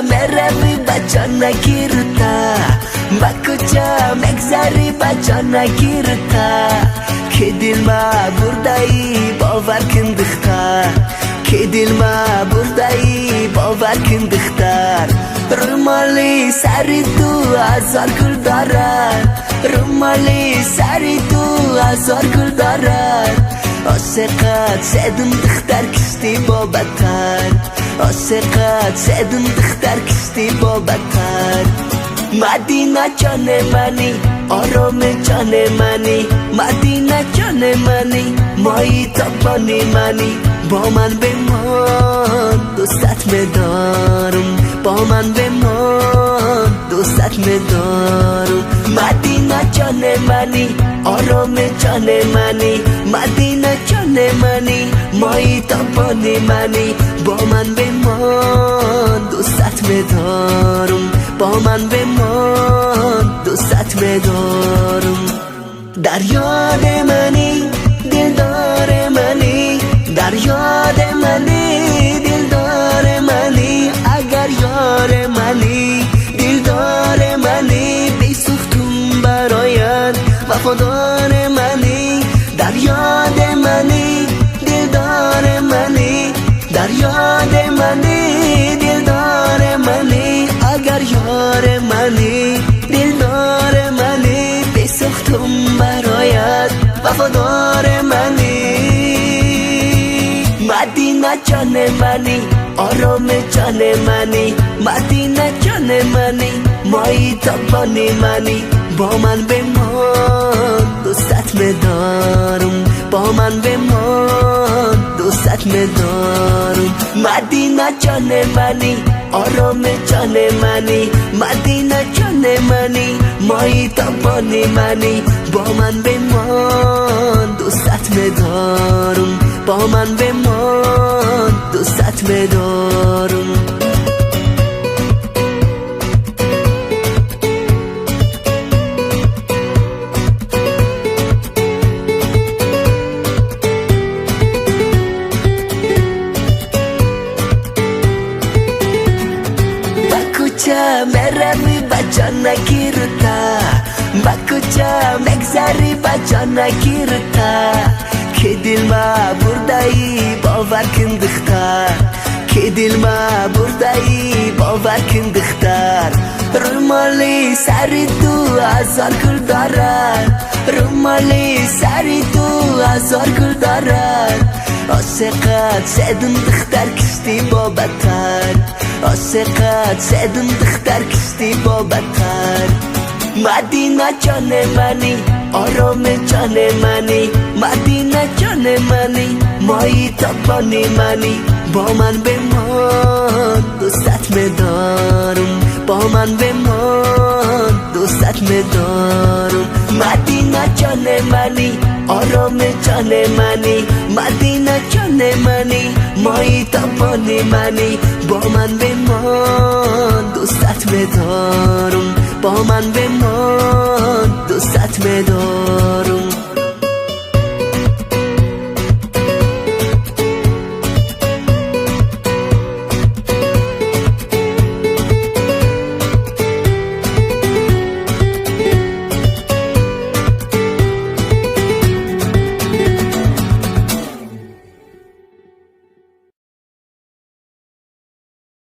مروی بچه نگیرتا با کجا مگذری بچه نگیرتا که دل ما بردایی باور کن دختر که دل ما بردایی باور کن دختر رومالی سری تو هزار گل دارد رومالی سری تو هزار گل دارد عاشقت سعدم دختر کشتی بابتر عاشقت سعدم دختر کشتی بابتر مدینه جان منی آرام جان منی مدینه جان منی مایی تابانی منی با من بمان دوستت می‌دارم با من بمان دوستت می‌دارم مدینه جان منی آرام جان منی مدینه جان منی مایی تابانی منی با من بمان دوستت می‌دارم با من بمان دوستت می‌دارم در یاد منی دلدار منی در یاد منی دلدار منی اگر یار منی دلدار منی بیسوختم برایت وفادار منی در یاد منی دلدار منی در یاد منی دلدار منی اگر یار منی دلدار منی بیسوختم برایت وفادار منی مدینه جان منی آرام جان منی مدینه جان منی مایی تابانی منی با من بمان دوستت می‌دارم با من بمان دوستت می‌دارم مدینه جان منی آرام جان منی مدینه جان منی مایی تابانی منی با من بمان دوستت می‌دارم با من بمان دوستت می‌دارم مروی بچه نگیرتا با کجا مگذری بچه نگیرتا که دل ما بردایی باور کن دختر که دل ما بردایی باور کن دختر رومالی سری تو هزار گل دارد رومالی سری تو هزار گل دارد عاشقت سعدم دختر کشتی بابتر عاشقت سعدم دختر کشتی بابتر مدینه جان منی آرام جان منی مدینه جان منی مایی تابانی منی با من بمان دوستت می‌دارم با من بمان دوستت می‌دارم مدینه جان منی آرام جان منی مدینه جان منی مایی تابانی منی با من بمان دوستت می‌دارم با من بمان دوستت می‌دارم